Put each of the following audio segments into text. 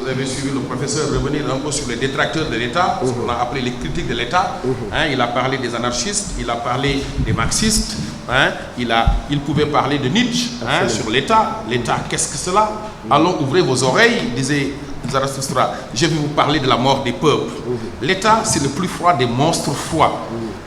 vous avez suivi le professeur revenir un peu sur les détracteurs de l'État, ce qu'on a appelé les critiques de l'État. Il a parlé des anarchistes, il a parlé des marxistes, il pouvait parler de Nietzsche sur l'État. L'État, qu'est-ce que cela? Allons ouvrir vos oreilles, disait Zarathustra. Je vais vous parler de la mort des peuples. L'État, c'est le plus froid des monstres froids.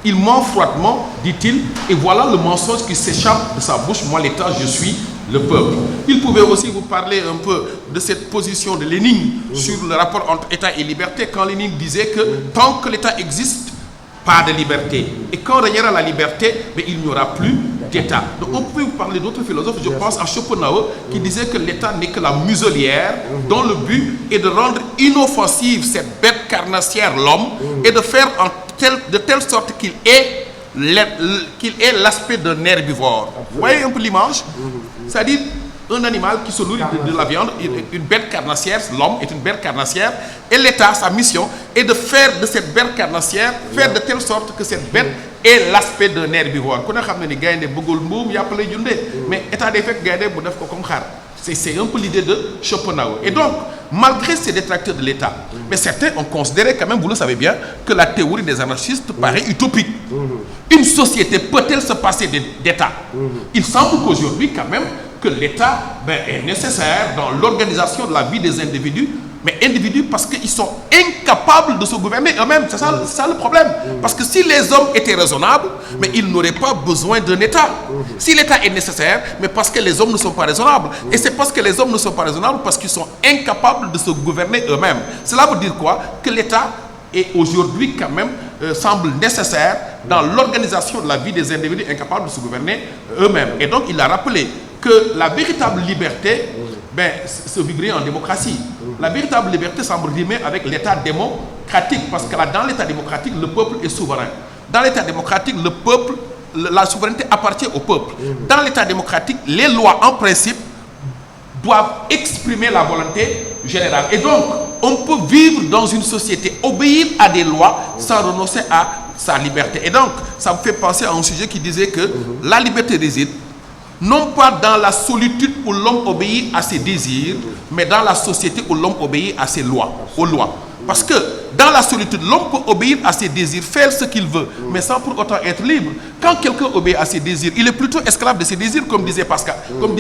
Il ment froidement, dit-il, et voilà le mensonge qui s'échappe de sa bouche. Moi, l'État, je suis le peuple. Il pouvait aussi vous parler un peu de cette position de Lénine sur le rapport entre État et liberté, quand Lénine disait que tant que l'État existe, pas de liberté. Et quand régnera la liberté, mais il n'y aura plus d'État. Donc on peut vous parler d'autres philosophes, je pense à Schopenhauer, qui disait que l'État n'est que la muselière, dont le but est de rendre inoffensive cette bête carnassière, l'homme, et de faire de telle sorte qu'il ait l'aspect d'un herbivore. Vous voyez un peu l'image? C'est-à-dire un animal qui se nourrit de la viande, une bête carnassière, l'homme est une bête carnassière, et l'État, sa mission est de faire de cette bête carnassière, faire de telle sorte que cette bête ait l'aspect d'un herbivore. Mais l'État des faits, c'est un peu l'idée de Schopenhauer. Et donc, malgré ces détracteurs de l'État, mais certains ont considéré quand même, vous le savez bien, que la théorie des anarchistes paraît utopique. Une société peut-elle se passer d'État? Il semble qu'aujourd'hui, quand même, que l'État est nécessaire dans l'organisation de la vie des individus, mais individus parce qu'ils sont incapables de se gouverner eux-mêmes. C'est ça le problème. Parce que si les hommes étaient raisonnables, mais ils n'auraient pas besoin d'un État. Si l'État est nécessaire, mais parce que les hommes ne sont pas raisonnables. Et c'est parce que les hommes ne sont pas raisonnables parce qu'ils sont incapables de se gouverner eux-mêmes. Cela veut dire quoi? Que l'État est aujourd'hui quand même semble nécessaire dans l'organisation de la vie des individus incapables de se gouverner eux-mêmes. Et donc il a rappelé que la véritable liberté se vivrait en démocratie. La véritable liberté semble rimer avec l'état démocratique, parce que là, dans l'état démocratique, le peuple est souverain. Dans l'état démocratique, le peuple, la souveraineté appartient au peuple. Dans l'état démocratique, les lois, en principe, doivent exprimer la volonté générale. Et donc, on peut vivre dans une société, obéir à des lois sans renoncer à sa liberté. Et donc, ça me fait penser à un sujet qui disait que la liberté réside non pas dans la solitude où l'homme obéit à ses désirs, mais dans la société où l'homme obéit à ses lois, aux lois. Parce que dans la solitude, l'homme peut obéir à ses désirs, faire ce qu'il veut, mais sans pour autant être libre. Quand quelqu'un obéit à ses désirs, il est plutôt esclave de ses désirs, comme disait Pascal, comme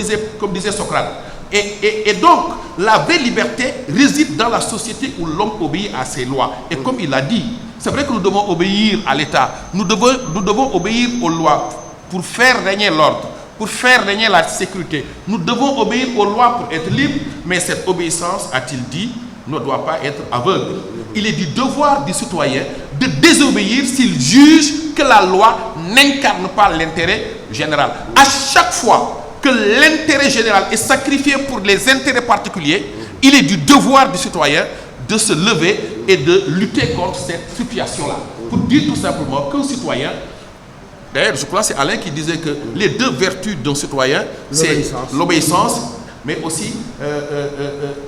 disait Socrate. Et donc, la vraie liberté réside dans la société où l'homme obéit à ses lois. Et comme il a dit, c'est vrai que nous devons obéir à l'État, nous devons obéir aux lois pour faire régner l'ordre, pour faire régner la sécurité. Nous devons obéir aux lois pour être libres, mais cette obéissance, a-t-il dit, ne doit pas être aveugle. Il est du devoir du citoyen de désobéir s'il juge que la loi n'incarne pas l'intérêt général. À chaque fois que l'intérêt général est sacrifié pour les intérêts particuliers, il est du devoir du citoyen de se lever et de lutter contre cette situation-là. Pour dire tout simplement qu'un citoyen, d'ailleurs, je crois que c'est Alain qui disait que les deux vertus d'un citoyen, c'est l'obéissance, mais aussi,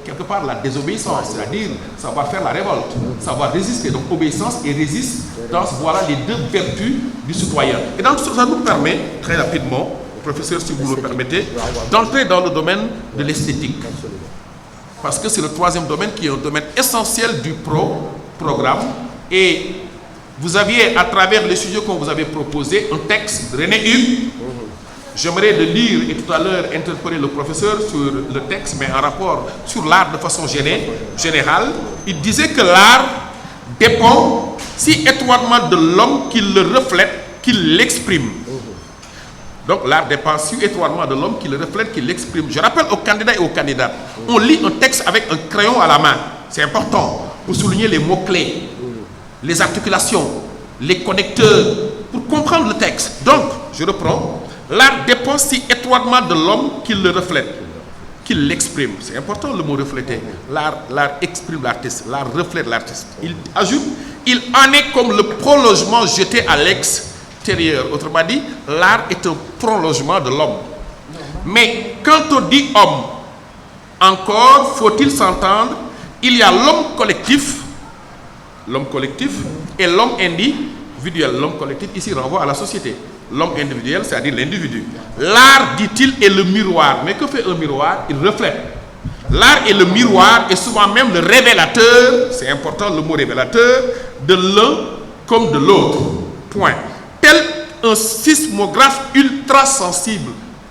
quelque part, la désobéissance, c'est-à-dire savoir faire la révolte, savoir résister. Donc, obéissance et résistance, voilà les deux vertus du citoyen. Et donc, ça nous permet, très rapidement, professeur, si vous le permettez, d'entrer dans le domaine de l'esthétique. Parce que c'est le troisième domaine qui est un domaine essentiel du programme. Et vous aviez, à travers les sujets qu'on vous avait proposés, un texte de René Hue. J'aimerais le lire et tout à l'heure interpeller le professeur sur le texte, mais en rapport sur l'art de façon générale. Il disait que l'art dépend si étroitement de l'homme qu'il le reflète, qu'il l'exprime. Donc l'art dépend si étroitement de l'homme qui le reflète, qui l'exprime. Je rappelle aux candidats et aux candidates, on lit un texte avec un crayon à la main. C'est important pour souligner les mots-clés, les articulations, les connecteurs, pour comprendre le texte. Donc, je reprends, l'art dépend si étroitement de l'homme qu'il le reflète, qu'il l'exprime. C'est important le mot refléter. L'art exprime l'artiste, l'art reflète l'artiste. Il ajoute, il en est comme le prolongement jeté à l'extérieur. Autrement dit, l'art est un prolongement de l'homme. Mais quand on dit homme, encore faut-il s'entendre, il y a l'homme collectif et l'homme individuel. L'homme collectif ici renvoie à la société. L'homme individuel, c'est-à-dire l'individu. L'art, dit-il, est le miroir. Mais que fait un miroir? Il reflète. L'art est le miroir et souvent même le révélateur, c'est important le mot révélateur, de l'un comme de l'autre. Point. Tel un sismographe ultra sensible.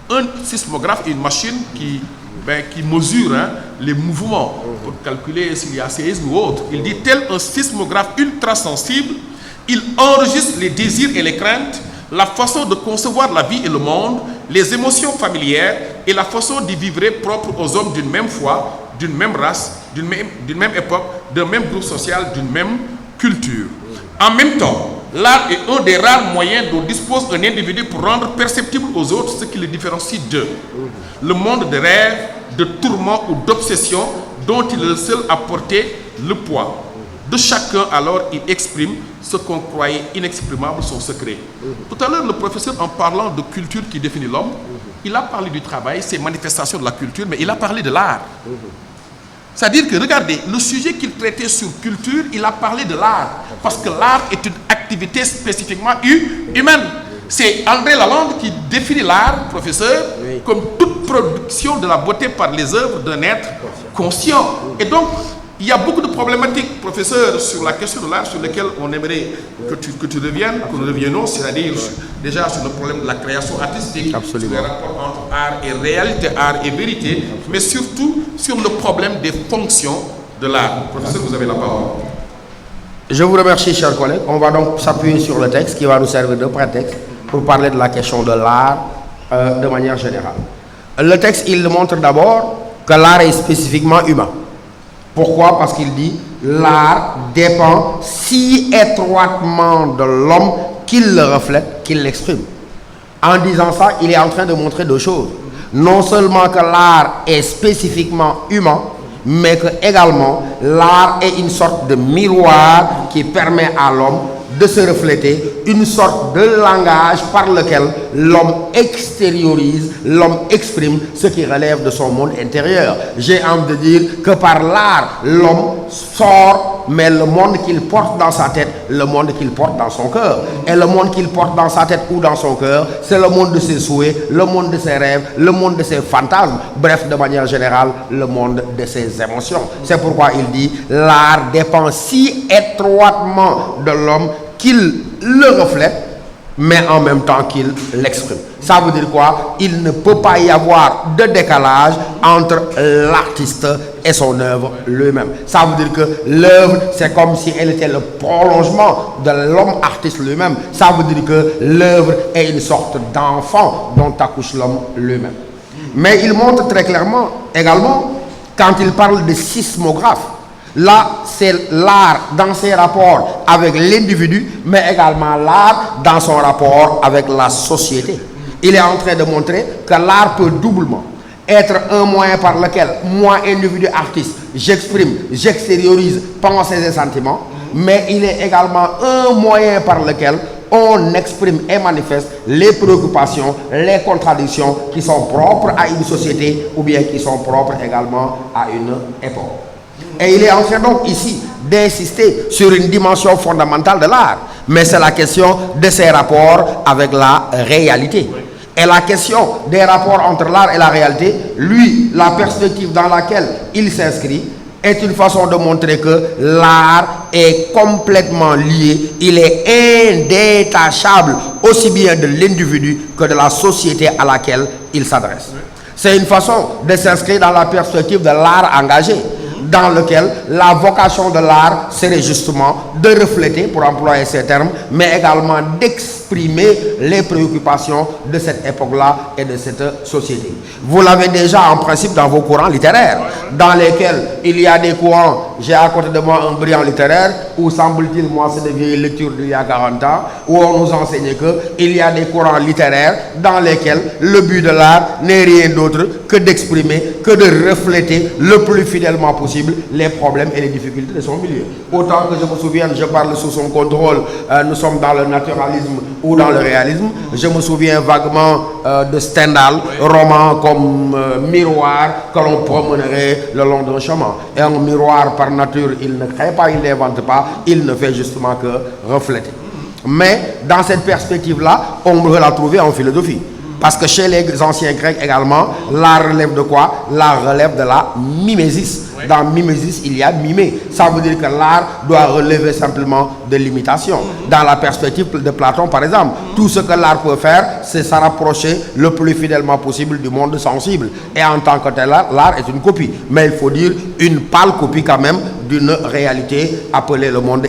Un sismographe est une machine qui mesure les mouvements pour calculer s'il y a séisme ou autre. Il dit tel un sismographe ultra sensible, il enregistre les désirs et les craintes, la façon de concevoir la vie et le monde, les émotions familières et la façon d'y vivre propre aux hommes d'une même foi, d'une même race, d'une même époque, d'un même groupe social, d'une même culture. En même temps, l'art est un des rares moyens dont dispose un individu pour rendre perceptible aux autres ce qui le différencie d'eux. Le monde de rêve, de tourments ou d'obsession dont il est le seul à porter le poids. De chacun, alors, il exprime ce qu'on croyait inexprimable, son secret. Tout à l'heure, le professeur, en parlant de culture qui définit l'homme, il a parlé du travail, ses manifestations de la culture, mais il a parlé de l'art. C'est-à-dire que, regardez, le sujet qu'il traitait sur culture, il a parlé de l'art. Parce que l'art est une activité spécifiquement humaine. C'est André Lalande qui définit l'art, professeur, comme toute production de la beauté par les œuvres d'un être conscient. Et donc, il y a beaucoup de problématiques, professeur, sur la question de l'art, sur lesquelles on aimerait que tu reviennes, que nous reviennons, c'est-à-dire déjà sur le problème de la création artistique, sur les rapports entre art et réalité, art et vérité, mais surtout sur le problème des fonctions de l'art. Professeur, vous avez la parole. Je vous remercie, chers collègues. On va donc s'appuyer sur le texte qui va nous servir de prétexte pour parler de la question de l'art de manière générale. Le texte, il montre d'abord que l'art est spécifiquement humain. Pourquoi? Parce qu'il dit l'art dépend si étroitement de l'homme qu'il le reflète, qu'il l'exprime. En disant ça, il est en train de montrer deux choses. Non seulement que l'art est spécifiquement humain, mais que également l'art est une sorte de miroir qui permet à l'homme de se refléter, une sorte de langage par lequel l'homme extériorise, l'homme exprime ce qui relève de son monde intérieur. J'ai envie de dire que par l'art, l'homme sort, mais le monde qu'il porte dans sa tête, le monde qu'il porte dans son cœur. Et le monde qu'il porte dans sa tête ou dans son cœur, c'est le monde de ses souhaits, le monde de ses rêves, le monde de ses fantasmes, bref, de manière générale, le monde de ses émotions. C'est pourquoi il dit, l'art dépend si étroitement de l'homme qu'il le reflète, mais en même temps qu'il l'exprime. Ça veut dire quoi? Il ne peut pas y avoir de décalage entre l'artiste et son œuvre lui-même. Ça veut dire que l'œuvre, c'est comme si elle était le prolongement de l'homme artiste lui-même. Ça veut dire que l'œuvre est une sorte d'enfant dont accouche l'homme lui-même. Mais il montre très clairement, également, quand il parle de sismographe, là, c'est l'art dans ses rapports avec l'individu, mais également l'art dans son rapport avec la société. Il est en train de montrer que l'art peut doublement être un moyen par lequel, moi, individu artiste, j'exprime, j'extériorise pensées et sentiments, mais il est également un moyen par lequel on exprime et manifeste les préoccupations, les contradictions qui sont propres à une société ou bien qui sont propres également à une époque. Et il est en train donc ici d'insister sur une dimension fondamentale de l'art, mais c'est la question de ses rapports avec la réalité. Et la question des rapports entre l'art et la réalité, lui, la perspective dans laquelle il s'inscrit, est une façon de montrer que l'art est complètement lié, il est indétachable aussi bien de l'individu que de la société à laquelle il s'adresse. C'est une façon de s'inscrire dans la perspective de l'art engagé, dans lequel la vocation de l'art serait justement de refléter, pour employer ces termes, mais également d'exprimer les préoccupations de cette époque-là et de cette société. Vous l'avez déjà en principe dans vos courants littéraires, dans lesquels il y a des courants, j'ai à côté de moi un brillant littéraire, où semble-t-il, moi c'est des vieilles lectures d'il y a 40 ans, où on nous enseignait qu'il y a des courants littéraires dans lesquels le but de l'art n'est rien d'autre que d'exprimer, que de refléter le plus fidèlement possible les problèmes et les difficultés de son milieu. Autant que je me souvienne, je parle sous son contrôle, nous sommes dans le naturalisme ou dans le réalisme. Je me souviens vaguement de Stendhal, roman comme miroir que l'on promènerait le long d'un chemin. Et un miroir par nature, il ne crée pas, il n'invente pas, il ne fait justement que refléter. Mais dans cette perspective-là, on peut la trouver en philosophie. Parce que chez les anciens Grecs également, l'art relève de quoi? L'art relève de la mimésis. Dans mimésis, il y a mimé. Ça veut dire que l'art doit relever simplement de l'imitation. Dans la perspective de Platon, par exemple, tout ce que l'art peut faire, c'est se rapprocher le plus fidèlement possible du monde sensible. Et en tant que tel, l'art est une copie. Mais il faut dire une pâle copie quand même d'une réalité appelée le monde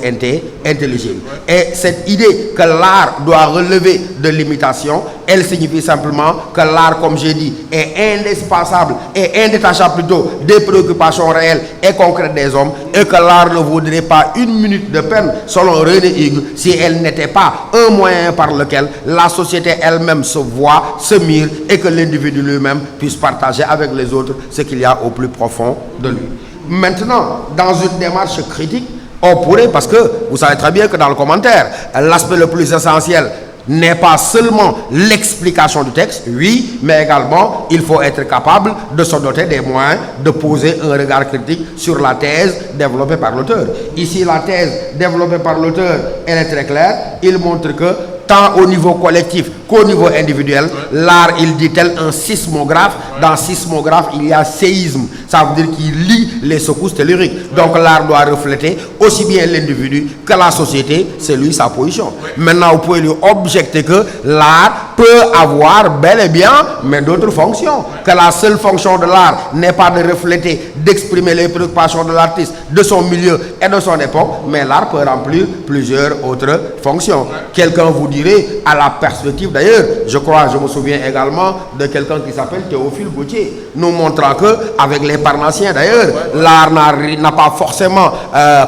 intelligible. Et cette idée que l'art doit relever de l'imitation, elle signifie simplement que l'art, comme j'ai dit, est indispensable et indétachable plutôt des préoccupations réelles et concrètes des hommes, et que l'art ne vaudrait pas une minute de peine, selon René Higues, si elle n'était pas un moyen par lequel la société elle-même se voit, se mire, et que l'individu lui-même puisse partager avec les autres ce qu'il y a au plus profond de lui. Maintenant, dans une démarche critique, on pourrait, parce que vous savez très bien que dans le commentaire, l'aspect le plus essentiel n'est pas seulement l'explication du texte, oui, mais également il faut être capable de se doter des moyens de poser un regard critique sur la thèse développée par l'auteur. Ici, la thèse développée par l'auteur, elle est très claire. Il montre que tant au niveau collectif qu'au niveau individuel, l'art, il dit tel un sismographe. Dans sismographe, il y a séisme. Ça veut dire qu'il lit les secousses telluriques. Donc l'art doit refléter aussi bien l'individu que la société, c'est lui sa position. Maintenant, vous pouvez lui objecter que l'art peut avoir bel et bien, mais d'autres fonctions. Que la seule fonction de l'art n'est pas de refléter, d'exprimer les préoccupations de l'artiste, de son milieu et de son époque, mais l'art peut remplir plusieurs autres fonctions. Quelqu'un vous dirait, à la perspective d'ailleurs, je me souviens également de quelqu'un qui s'appelle Théophile Gautier, nous montrant que, avec les Parnassiens d'ailleurs, l'art n'a pas forcément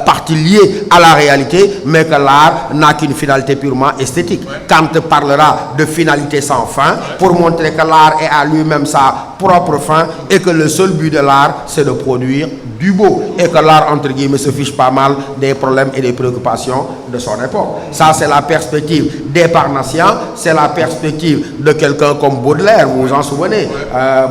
partie liée à la réalité, mais que l'art n'a qu'une finalité purement esthétique. Kant parlera de finalité sans fin pour montrer que l'art est à lui-même sa propre fin et que le seul but de l'art, c'est de produire du beau, et que l'art, entre guillemets, se fiche pas mal des problèmes et des préoccupations de son époque. Ça, c'est la perspective des Parnassiens, c'est la perspective de quelqu'un comme Baudelaire, vous vous en souvenez,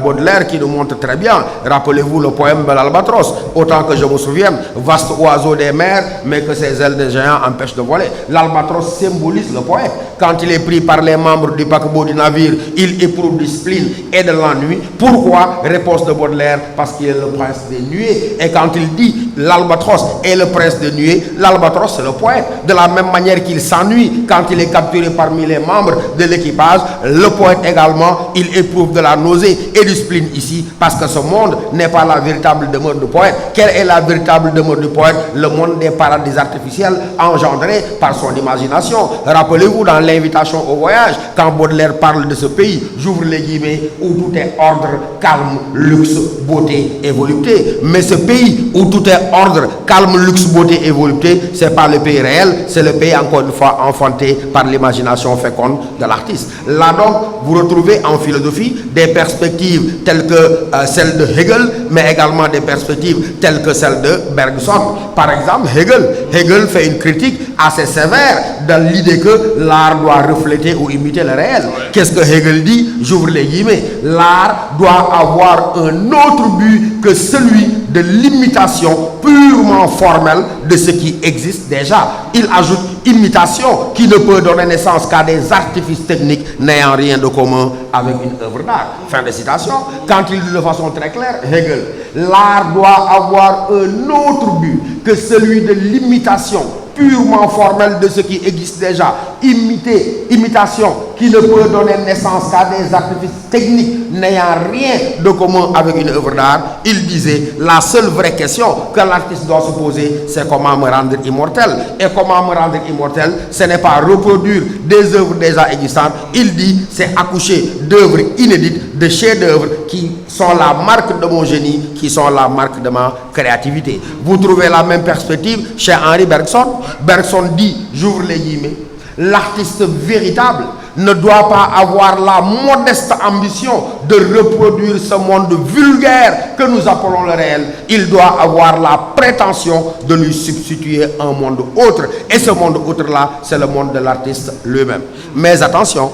Baudelaire qui nous montre très bien, rappelez-vous le poème de l'Albatros, autant que je me souvienne, vaste oiseau des mers, mais que ses ailes de géant empêchent de voler. L'Albatros symbolise le poète. Quand il est pris par les membres du paquebot du navire, il éprouve du spleen et de l'ennui. Pourquoi? Réponse de Baudelaire, parce qu'il est le prince des nuées. Et quand il dit l'Albatros est le prince des nuées, l'Albatros c'est le poète. De la même manière qu'il s'ennuie quand il est capturé parmi les membres de l'équipage, le poète également, il éprouve de la nausée et du spleen ici, parce que ce monde n'est pas la véritable demeure du poète. Quelle est la véritable demeure du poète? Le monde des paradis artificiels engendrés par son imagination. Rappelez-vous dans l'invitation au voyage, quand Baudelaire parle de ce pays, j'ouvre les guillemets, où tout est ordre, calme, luxe, beauté et volupté. Mais ce pays où tout est ordre, calme, luxe, beauté et volupté, c'est pas le pays réel, c'est le pays encore une fois enfanté par l'imagination féconde de l'artiste. Là donc, vous retrouvez en philosophie des perspectives telles que celles de Hegel, mais également des perspectives telles que celles de Bergson. Par exemple, Hegel fait une critique assez sévère dans l'idée que l'art doit refléter ou imiter le réel. Qu'est-ce que Hegel dit? J'ouvre les guillemets. L'art doit avoir un autre but que celui de l'imitation purement formelle de ce qui existe déjà. Il ajoute imitation qui ne peut donner naissance qu'à des artifices techniques n'ayant rien de commun avec une œuvre d'art. Fin de citation. Quand il dit de façon très claire, Hegel, l'art doit avoir un autre but que celui de l'imitation purement formelle de ce qui existe déjà. Imitation qui ne peut donner naissance qu'à des artifices techniques n'ayant rien de commun avec une œuvre d'art. Il disait, la seule vraie question que l'artiste doit se poser, c'est comment me rendre immortel. Et comment me rendre immortel, ce n'est pas reproduire des œuvres déjà existantes. Il dit, c'est accoucher d'œuvres inédites, de chefs-d'œuvre qui sont la marque de mon génie, qui sont la marque de ma créativité. Vous trouvez la même perspective chez Henri Bergson. Bergson dit, j'ouvre les guillemets, l'artiste véritable ne doit pas avoir la modeste ambition de reproduire ce monde vulgaire que nous appelons le réel. Il doit avoir la prétention de lui substituer un monde autre. Et ce monde autre-là, c'est le monde de l'artiste lui-même. Mais attention,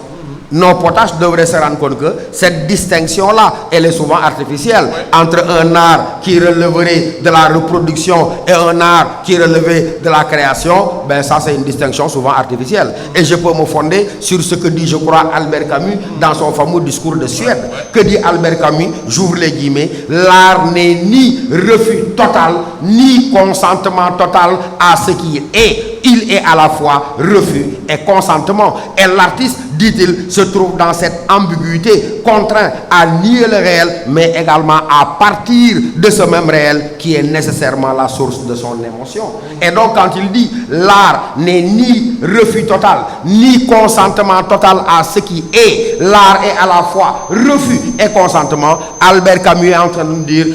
nos potaches devraient se rendre compte que cette distinction-là, elle est souvent artificielle. Entre un art qui releverait de la reproduction et un art qui relevait de la création, ben ça c'est une distinction souvent artificielle. Et je peux me fonder sur ce que dit, je crois, Albert Camus dans son fameux discours de Suède. Que dit Albert Camus? J'ouvre les guillemets. L'art n'est ni refus total, ni consentement total à ce qu'il est. Il est à la fois refus et consentement. Et l'artiste, dit-il, se trouve dans cette ambiguïté, contraint à nier le réel, mais également à partir de ce même réel qui est nécessairement la source de son émotion. Et donc quand il dit l'art n'est ni refus total, ni consentement total à ce qui est, l'art est à la fois refus et consentement, Albert Camus est en train de nous dire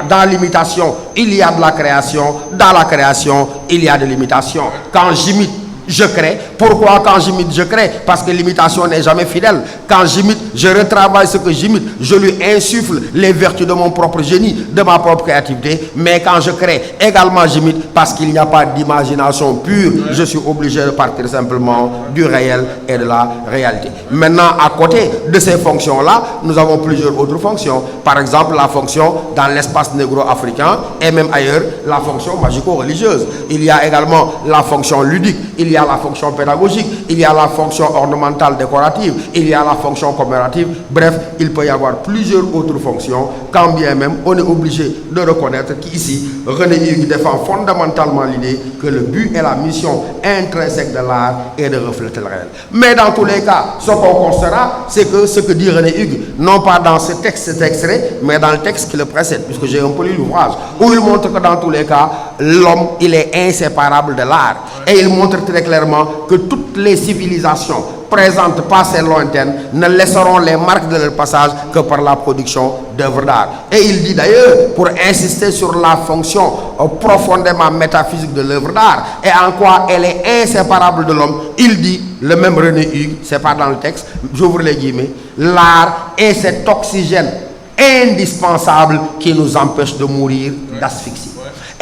dans l'imitation, il y a de la création. Dans la création, il y a de l'imitation. Quand j'imite, je crée. Pourquoi quand j'imite, je crée? Parce que l'imitation n'est jamais fidèle. Quand j'imite, je retravaille ce que j'imite. Je lui insuffle les vertus de mon propre génie, de ma propre créativité. Mais quand je crée, également j'imite parce qu'il n'y a pas d'imagination pure. Je suis obligé de partir simplement du réel et de la réalité. Maintenant, à côté de ces fonctions-là, nous avons plusieurs autres fonctions. Par exemple, la fonction dans l'espace négro-africain et même ailleurs, la fonction magico-religieuse. Il y a également la fonction ludique. Il y a la fonction pédagogique, il y a la fonction ornementale décorative, il y a la fonction commémorative. Bref, il peut y avoir plusieurs autres fonctions, quand bien même on est obligé de reconnaître qu'ici, René Hug défend fondamentalement l'idée que le but et la mission intrinsèque de l'art est de refléter le réel. Mais dans tous les cas, ce qu'on constatera, c'est que ce que dit René Hug, non pas dans ce texte, cet extrait, mais dans le texte qui le précède, puisque j'ai un peu lu l'ouvrage, où il montre que dans tous les cas, l'homme, il est inséparable de l'art. Et il montre très clairement que toutes les civilisations présentes, passées, lointaines, ne laisseront les marques de leur passage que par la production d'œuvres d'art. Et il dit d'ailleurs, pour insister sur la fonction profondément métaphysique de l'œuvre d'art et en quoi elle est inséparable de l'homme, il dit, le même René Hug, c'est pas dans le texte, j'ouvre les guillemets, l'art est cet oxygène indispensable qui nous empêche de mourir d'asphyxie.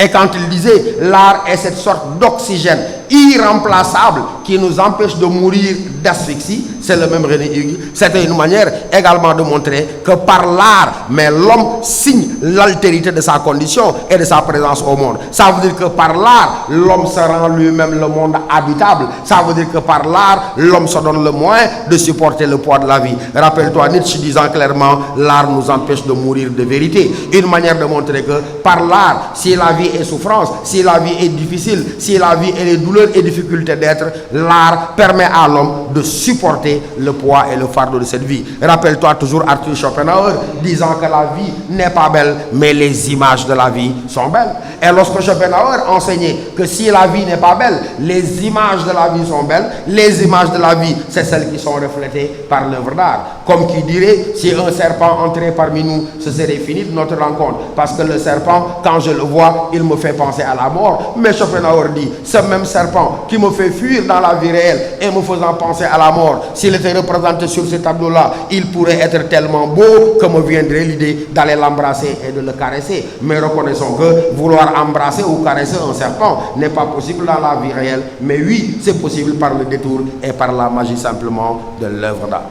Et quand il disait l'art est cette sorte d'oxygène irremplaçable qui nous empêche de mourir d'asphyxie, c'est le même René Hug. C'était une manière également de montrer que par l'art, mais l'homme signe l'altérité de sa condition et de sa présence au monde. Ça veut dire que par l'art, l'homme se rend lui-même le monde habitable. Ça veut dire que par l'art, l'homme se donne le moyen de supporter le poids de la vie. Rappelle-toi Nietzsche disant clairement, l'art nous empêche de mourir de vérité. Une manière de montrer que par l'art, si la vie est souffrance, si la vie est difficile, si la vie est les douleurs et difficultés d'être, l'art permet à l'homme de supporter le poids et le fardeau de cette vie. Rappelle-toi toujours Arthur Schopenhauer disant que la vie n'est pas belle, mais les images de la vie sont belles. Et lorsque Schopenhauer enseignait que si la vie n'est pas belle, les images de la vie sont belles, les images de la vie, c'est celles qui sont reflétées par l'œuvre d'art. Comme qui dirait, si un serpent entrait parmi nous, ce serait fini de notre rencontre. Parce que le serpent, quand je le vois, il me fait penser à la mort. Mais Schopenhauer dit, ce même serpent qui me fait fuir dans la vie réelle et me faisant penser à la mort, s'il était représenté sur ce tableau-là, il pourrait être tellement beau que me viendrait l'idée d'aller l'embrasser et de le caresser. Mais reconnaissons que vouloir embrasser ou caresser un serpent n'est pas possible dans la vie réelle. Mais oui, c'est possible par le détour et par la magie simplement de l'œuvre d'art.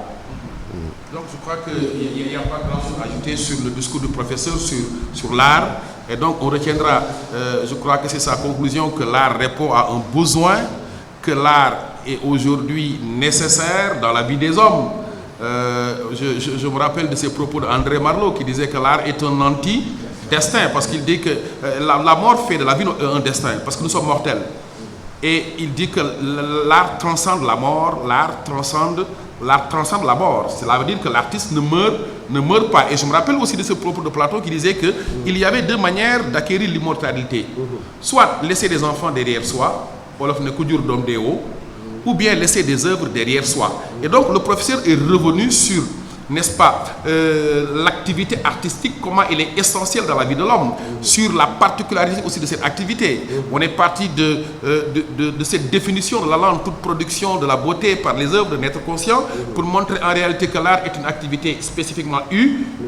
Donc je crois qu'il n'y a pas grand-chose à ajouter sur le discours du professeur sur l'art. Et donc on retiendra, je crois que c'est sa conclusion, que l'art répond à un besoin, que l'art est aujourd'hui nécessaire dans la vie des hommes. Je me rappelle de ces propos d'André Marleau qui disait que l'art est un anti-destin, parce qu'il dit que la mort fait de la vie un destin, parce que nous sommes mortels. Et il dit que l'art transcende la mort, l'art transcende la mort. Cela veut dire que l'artiste ne meurt pas. Et je me rappelle aussi de ce propos de Platon qui disait qu'il y avait deux manières d'acquérir l'immortalité. Soit laisser des enfants derrière soi, ou bien laisser des œuvres derrière soi. Et donc le professeur est revenu sur n'est-ce pas, l'activité artistique, comment elle est essentielle dans la vie de l'homme, sur la particularité aussi de cette activité. On est parti de cette définition de la langue, toute production de la beauté par les œuvres de n'être conscient, pour montrer en réalité que l'art est une activité spécifiquement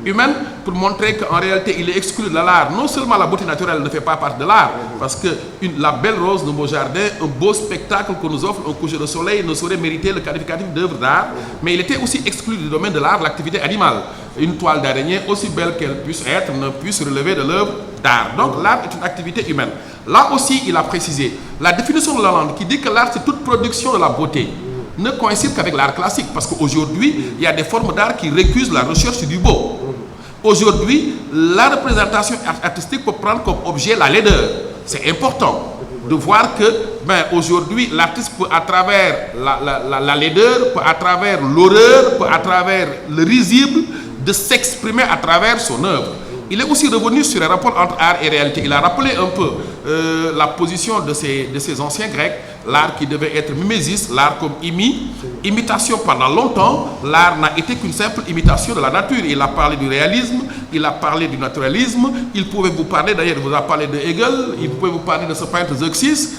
humaine, pour montrer qu'en réalité il est exclu de l'art. Non seulement la beauté naturelle ne fait pas partie de l'art, parce que la belle rose de nos jardins, un beau spectacle que nous offre un coucher de soleil ne saurait mériter le qualificatif d'œuvre d'art, mais il était aussi exclu du domaine de l'art l'activité animale. Une toile d'araignée, aussi belle qu'elle puisse être, ne puisse relever de l'œuvre d'art. Donc l'art est une activité humaine. Là aussi, il a précisé la définition de Lalande qui dit que l'art c'est toute production de la beauté, ne coïncide qu'avec l'art classique, parce qu'aujourd'hui, il y a des formes d'art qui récusent la recherche du beau. Aujourd'hui, la représentation artistique peut prendre comme objet la laideur. C'est important de voir que aujourd'hui, l'artiste peut, à travers la laideur, peut, à travers l'horreur, peut, à travers le risible, de s'exprimer à travers son œuvre. Il est aussi revenu sur les rapports entre art et réalité. Il a rappelé un peu la position de ces anciens Grecs, l'art qui devait être mimésis, l'art comme imitation pendant longtemps. L'art n'a été qu'une simple imitation de la nature. Il a parlé du réalisme, il a parlé du naturalisme. Il pouvait vous parler, d'ailleurs, il vous a parlé de Hegel, il pouvait vous parler de ce peintre Zeuxis,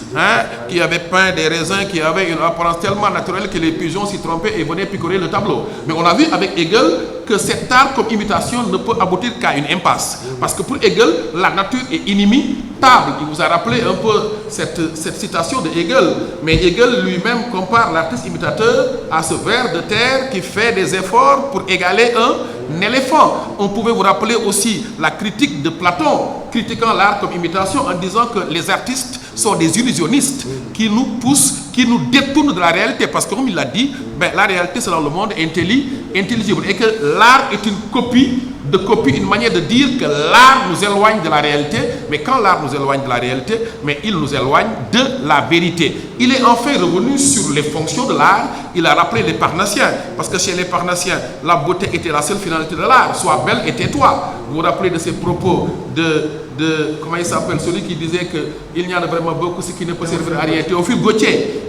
qui avait peint des raisins qui avaient une apparence tellement naturelle que les pigeons s'y trompaient et venaient picorer le tableau. Mais on a vu avec Hegel que cet art comme imitation ne peut aboutir qu'à une impasse. Parce que pour Hegel, la nature est inimitable. Il vous a rappelé un peu cette citation de Hegel. Mais Hegel lui-même compare l'artiste imitateur à ce ver de terre qui fait des efforts pour égaler un éléphant. On pouvait vous rappeler aussi la critique de Platon, critiquant l'art comme imitation en disant que les artistes sont des illusionnistes qui nous poussent, qui nous détournent de la réalité. Parce que comme il l'a dit, la réalité c'est dans le monde intelligible. Et que l'art est une copie, une manière de dire que l'art nous éloigne de la réalité. Mais quand l'art nous éloigne de la réalité, il nous éloigne de la vérité. Il est enfin revenu sur les fonctions de l'art. Il a rappelé les Parnassiens. Parce que chez les Parnassiens, la beauté était la seule finalité de l'art. Sois belle et tais-toi. Vous vous rappelez de ces propos comment il s'appelle, celui qui disait qu'il n'y en a vraiment beaucoup, ce qui ne peut servir à rien. Théophile Gautier.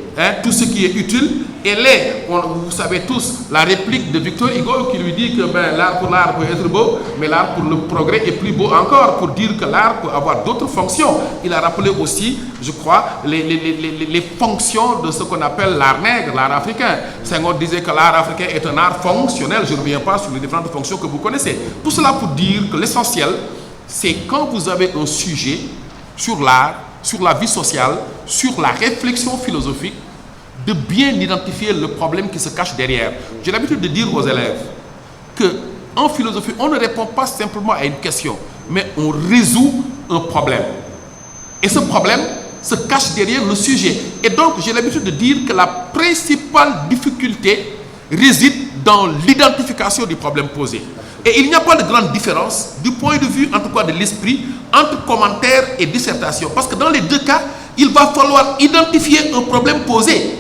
Tout ce qui est utile, vous savez tous, la réplique de Victor Hugo qui lui dit que l'art pour l'art peut être beau, mais l'art pour le progrès est plus beau encore, pour dire que l'art peut avoir d'autres fonctions. Il a rappelé aussi, je crois, les fonctions de ce qu'on appelle l'art nègre, l'art africain. Senghor disait que l'art africain est un art fonctionnel. Je ne reviens pas sur les différentes fonctions que vous connaissez. Tout cela pour dire que l'essentiel, c'est quand vous avez un sujet sur l'art, sur la vie sociale, sur la réflexion philosophique, de bien identifier le problème qui se cache derrière. J'ai l'habitude de dire aux élèves qu'en philosophie, on ne répond pas simplement à une question, mais on résout un problème. Et ce problème se cache derrière le sujet. Et donc, j'ai l'habitude de dire que la principale difficulté réside dans l'identification du problème posé. Et il n'y a pas de grande différence du point de vue, en tout cas de l'esprit, entre commentaire et dissertation. Parce que dans les deux cas, il va falloir identifier un problème posé.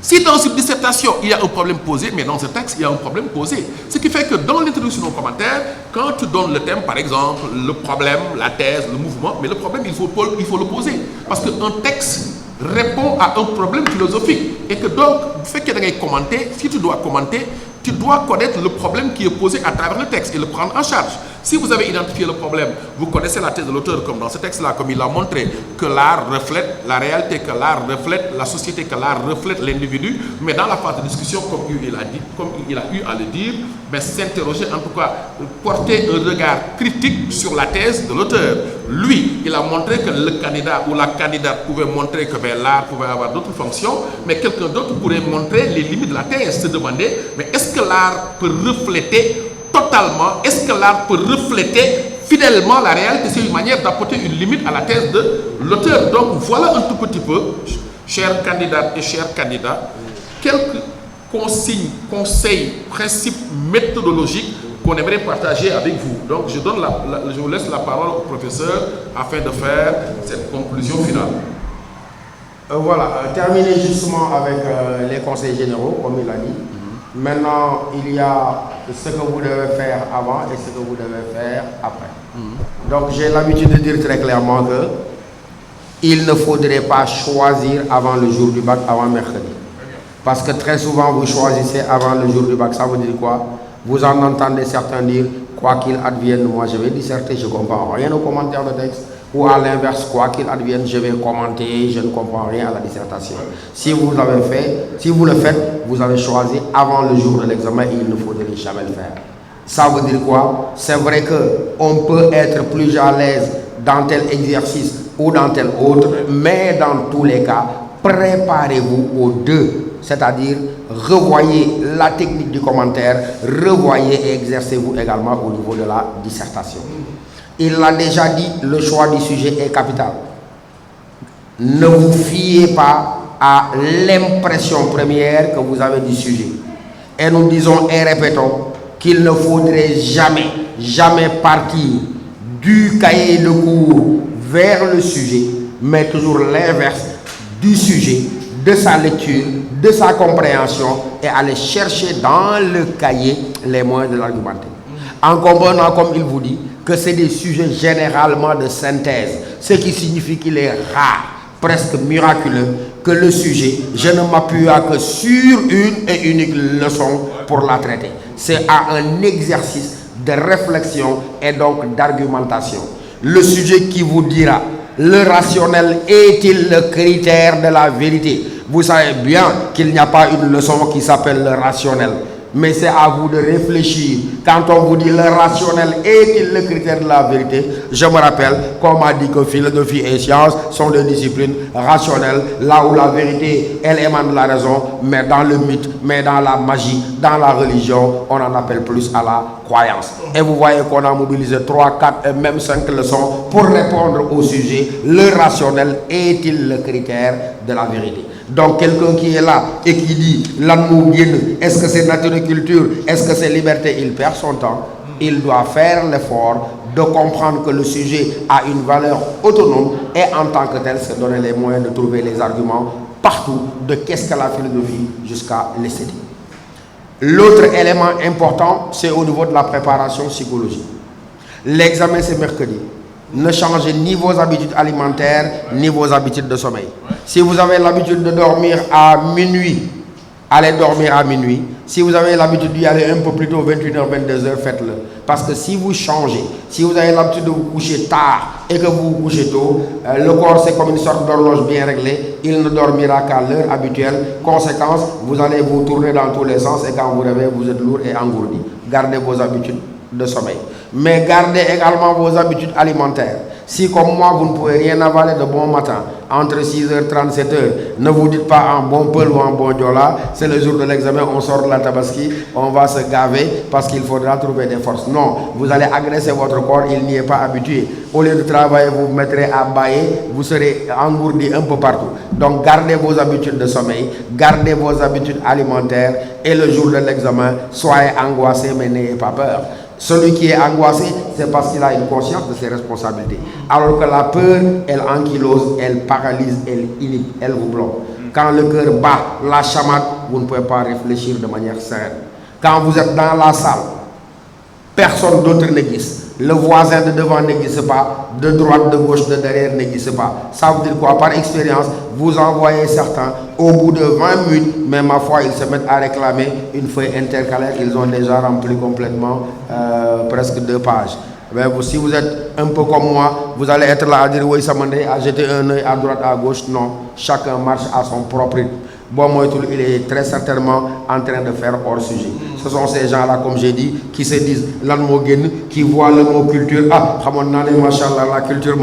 Si dans une dissertation, il y a un problème posé, mais dans ce texte, il y a un problème posé. Ce qui fait que dans l'introduction au commentaire, quand tu donnes le thème, par exemple, le problème, la thèse, le mouvement, mais le problème, il faut le poser. Parce qu'un texte répond à un problème philosophique. Et que donc, le fait qu'il y ait commenter, si tu dois commenter, tu dois connaître le problème qui est posé à travers le texte et le prendre en charge. Si vous avez identifié le problème, vous connaissez la thèse de l'auteur, comme dans ce texte-là, comme il a montré, que l'art reflète la réalité, que l'art reflète la société, que l'art reflète l'individu, mais dans la phase de discussion, comme il a eu à le dire, s'interroger, en tout cas, porter un regard critique sur la thèse de l'auteur. Lui, il a montré que le candidat ou la candidate pouvait montrer que l'art pouvait avoir d'autres fonctions, mais quelqu'un d'autre pourrait montrer les limites de la thèse, se demander, mais est-ce que l'art peut refléter totalement, est-ce que l'art peut refléter fidèlement la réalité? C'est une manière d'apporter une limite à la thèse de l'auteur. Donc voilà un tout petit peu, chers candidates et chers candidats, quelques consignes, conseils, principes méthodologiques qu'on aimerait partager avec vous. Donc je vous laisse la parole au professeur afin de faire cette conclusion finale. Voilà, terminer justement avec les conseils généraux, comme il a dit. Maintenant, il y a ce que vous devez faire avant et ce que vous devez faire après. Donc, j'ai l'habitude de dire très clairement que il ne faudrait pas choisir avant le jour du bac, avant mercredi. Parce que très souvent, vous choisissez avant le jour du bac. Ça veut dire quoi? Vous en entendez certains dire, quoi qu'il advienne, moi je vais disserter, je ne comprends rien au commentaire de texte. Ou à l'inverse, quoi qu'il advienne, je vais commenter, je ne comprends rien à la dissertation. Si vous le faites, vous avez choisi avant le jour de l'examen et il ne faudrait jamais le faire. Ça veut dire quoi? C'est vrai qu'on peut être plus à l'aise dans tel exercice ou dans tel autre, mais dans tous les cas, préparez-vous aux deux. C'est-à-dire, revoyez la technique du commentaire, revoyez et exercez-vous également au niveau de la dissertation. Il l'a déjà dit, le choix du sujet est capital. Ne vous fiez pas à l'impression première que vous avez du sujet. Et nous disons et répétons qu'il ne faudrait jamais partir du cahier de cours vers le sujet, mais toujours l'inverse du sujet, de sa lecture, de sa compréhension et aller chercher dans le cahier les moyens de l'argumenter. En comprenant, comme il vous dit, que c'est des sujets généralement de synthèse, ce qui signifie qu'il est rare, presque miraculeux, que le sujet, je ne m'appuie que sur une et unique leçon pour la traiter. C'est à un exercice de réflexion et donc d'argumentation. Le sujet qui vous dira, le rationnel est-il le critère de la vérité? Vous savez bien qu'il n'y a pas une leçon qui s'appelle le rationnel. Mais c'est à vous de réfléchir. Quand on vous dit le rationnel est-il le critère de la vérité, je me rappelle qu'on m'a dit que philosophie et sciences sont des disciplines rationnelles, là où la vérité, elle émane de la raison, mais dans le mythe, mais dans la magie, dans la religion, on en appelle plus à la croyance. Et vous voyez qu'on a mobilisé 3, 4 et même 5 leçons pour répondre au sujet, le rationnel est-il le critère de la vérité? Donc quelqu'un qui est là et qui dit l'amour, est-ce que c'est nature et culture, est-ce que c'est liberté, il perd son temps. Il doit faire l'effort de comprendre que le sujet a une valeur autonome et en tant que tel se donner les moyens de trouver les arguments partout, de qu'est-ce que la philosophie jusqu'à l'esthétique. L'autre élément important, c'est au niveau de la préparation psychologique. L'examen c'est mercredi. Ne changez ni vos habitudes alimentaires, ni vos habitudes de sommeil. Si vous avez l'habitude de dormir à minuit, allez dormir à minuit. Si vous avez l'habitude d'y aller un peu plus tôt, 21h, 22h, faites-le. Parce que si vous changez, si vous avez l'habitude de vous coucher tard et que vous vous couchez tôt, le corps c'est comme une sorte d'horloge bien réglée, il ne dormira qu'à l'heure habituelle. Conséquence, vous allez vous tourner dans tous les sens et quand vous réveillez, vous êtes lourd et engourdi. Gardez vos habitudes de sommeil. Mais gardez également vos habitudes alimentaires. Si comme moi, vous ne pouvez rien avaler de bon matin, entre 6h et 37h, ne vous dites pas en bon peul ou en bon diola, c'est le jour de l'examen, on sort de la tabaski, on va se gaver parce qu'il faudra trouver des forces. Non, vous allez agresser votre corps, il n'y est pas habitué. Au lieu de travailler, vous vous mettrez à bailler, vous serez engourdi un peu partout. Donc gardez vos habitudes de sommeil, gardez vos habitudes alimentaires et le jour de l'examen, soyez angoissés mais n'ayez pas peur. Celui qui est angoissé, c'est parce qu'il a une conscience de ses responsabilités. Alors que la peur, elle ankylose, elle paralyse, elle inhibe, elle vous bloque. Quand le cœur bat, la chamade, vous ne pouvez pas réfléchir de manière sereine. Quand vous êtes dans la salle, personne d'autre n'existe. Le voisin de devant n'existe pas, de droite, de gauche, de derrière n'existe pas. Ça veut dire quoi? Par expérience, vous envoyez certains, au bout de 20 minutes, mais ma foi, ils se mettent à réclamer une feuille intercalaire, ils ont déjà rempli complètement presque 2 pages. Ben, si vous êtes un peu comme moi, vous allez être là à dire oui, ça m'a dit, à jeter un œil à droite, à gauche. Non, chacun marche à son propre rythme. Bon, moi, il est très certainement en train de faire hors sujet. Ce sont ces gens-là, comme j'ai dit, qui se disent l'anmo gen, qui voient le mot culture. Ah, machallah, la culture,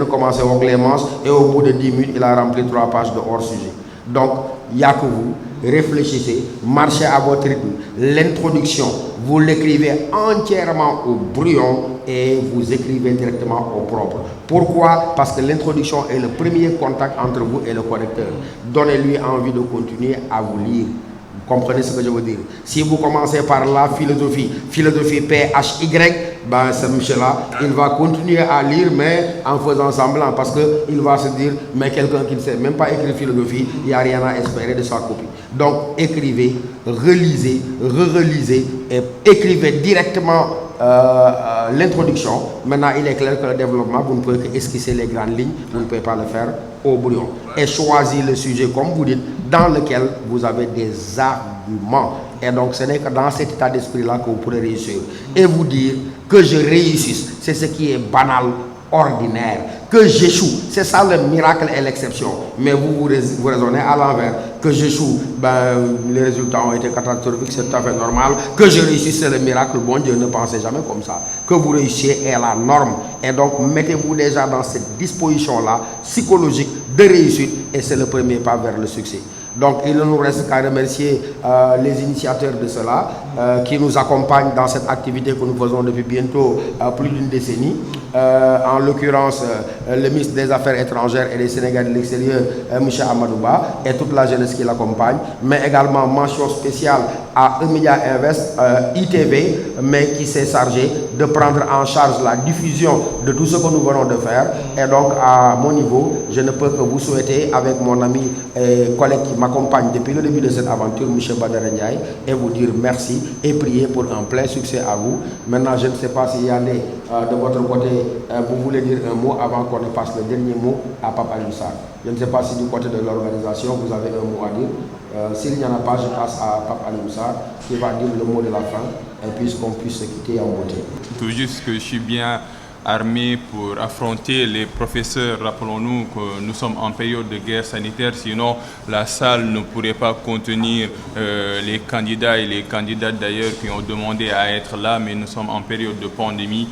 commencer avec les manches et au bout de 10 minutes, il a rempli 3 pages de hors sujet. Donc, il n'y a que vous. Réfléchissez, marchez à votre rythme. L'introduction, vous l'écrivez entièrement au brouillon et vous écrivez directement au propre. Pourquoi? Parce que l'introduction est le premier contact entre vous et le correcteur. Donnez-lui envie de continuer à vous lire. Vous comprenez ce que je veux dire? Si vous commencez par la philosophie PHY, ben ce monsieur-là, il va continuer à lire, mais en faisant semblant, parce qu'il va se dire, mais quelqu'un qui ne sait même pas écrire philosophie, il n'y a rien à espérer de sa copie. Donc écrivez, relisez, re-relisez, et écrivez directement l'introduction. Maintenant, il est clair que le développement, vous ne pouvez qu'esquisser les grandes lignes, vous ne pouvez pas le faire au brouillon et choisi le sujet, comme vous dites, dans lequel vous avez des arguments. Et donc, ce n'est que dans cet état d'esprit-là que vous pourrez réussir. Et vous dire que je réussisse, c'est ce qui est banal, ordinaire. Que j'échoue, c'est ça le miracle et l'exception. Mais vous raisonnez à l'envers. Que j'échoue, les résultats ont été catastrophiques, c'est tout à fait normal. Que je réussisse, c'est le miracle. Bon Dieu, ne pensez jamais comme ça. Que vous réussissiez est la norme. Et donc, mettez-vous déjà dans cette disposition-là, psychologique, de réussite. Et c'est le premier pas vers le succès. Donc, il ne nous reste qu'à remercier les initiateurs de cela, qui nous accompagnent dans cette activité que nous faisons depuis bientôt plus d'une décennie. En l'occurrence, le ministre des Affaires étrangères et des Sénégalais de l'extérieur, M. Amadouba, et toute la jeunesse qui l'accompagne, mais également mention spéciale à Emedia Invest, ITV, mais qui s'est chargé de prendre en charge la diffusion de tout ce que nous venons de faire. Et donc, à mon niveau, je ne peux que vous souhaiter, avec mon ami et collègue qui m'accompagne depuis le début de cette aventure, M. Badara Ndiaye, et vous dire merci et prier pour un plein succès à vous. Maintenant, je ne sais pas s'il y en a de votre côté, vous voulez dire un mot avant qu'on ne passe le dernier mot à Pape Alioune Sarr. Je ne sais pas si du côté de l'organisation, vous avez un mot à dire. S'il n'y en a pas, je passe à Pape Alioune Sarr qui va dire le mot de la fin, et puisqu'on puisse se quitter en beauté. Tout juste que je suis bien armé pour affronter les professeurs. Rappelons-nous que nous sommes en période de guerre sanitaire, sinon la salle ne pourrait pas contenir les candidats et les candidates d'ailleurs qui ont demandé à être là, mais nous sommes en période de pandémie,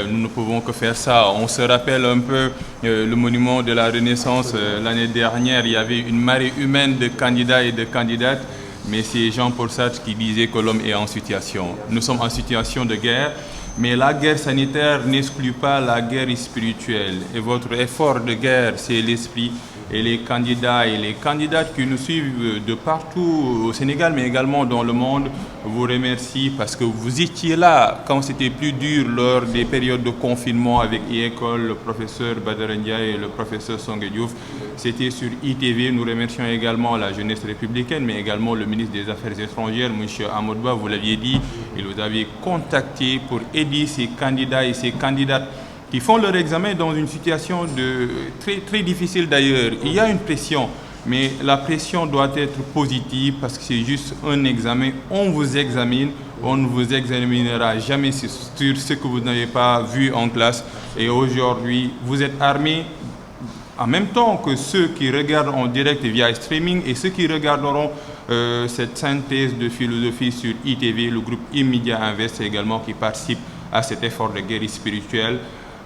nous ne pouvons que faire ça. On se rappelle un peu le monument de la Renaissance, l'année dernière, il y avait une marée humaine de candidats et de candidates, mais c'est Jean-Paul Sartre qui disait que l'homme est en situation. Nous sommes en situation de guerre. Mais la guerre sanitaire n'exclut pas la guerre spirituelle. Et votre effort de guerre, c'est l'esprit. Et les candidats et les candidates qui nous suivent de partout au Sénégal, mais également dans le monde, vous remercie parce que vous étiez là quand c'était plus dur lors des périodes de confinement avec e-école, le professeur Badara Ndiaye et le professeur Songué Diouf. C'était sur ITV. Nous remercions également la jeunesse républicaine, mais également le ministre des Affaires étrangères, M. Amadouba, vous l'aviez dit, et vous avez contacté pour aider ces candidats et ces candidates qui font leur examen dans une situation très difficile d'ailleurs. Il y a une pression, mais la pression doit être positive parce que c'est juste un examen. On vous examine, on ne vous examinera jamais sur ce que vous n'avez pas vu en classe. Et aujourd'hui, vous êtes armés en même temps que ceux qui regardent en direct via streaming et ceux qui regarderont cette synthèse de philosophie sur ITV, le groupe Emedia Invest également qui participe à cet effort de guerre spirituelle.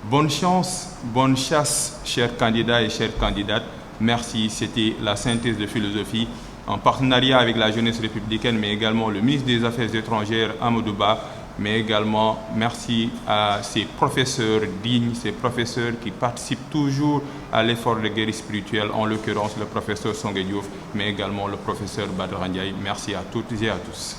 Bonne chance, bonne chasse, chers candidats et chères candidates. Merci, c'était la synthèse de philosophie en partenariat avec la jeunesse républicaine, mais également le ministre des Affaires étrangères, Amadouba, mais également merci à ces professeurs dignes, ces professeurs qui participent toujours à l'effort de guerre spirituelle, en l'occurrence le professeur Songué Diouf, mais également le professeur Badara Ndiaye. Merci à toutes et à tous.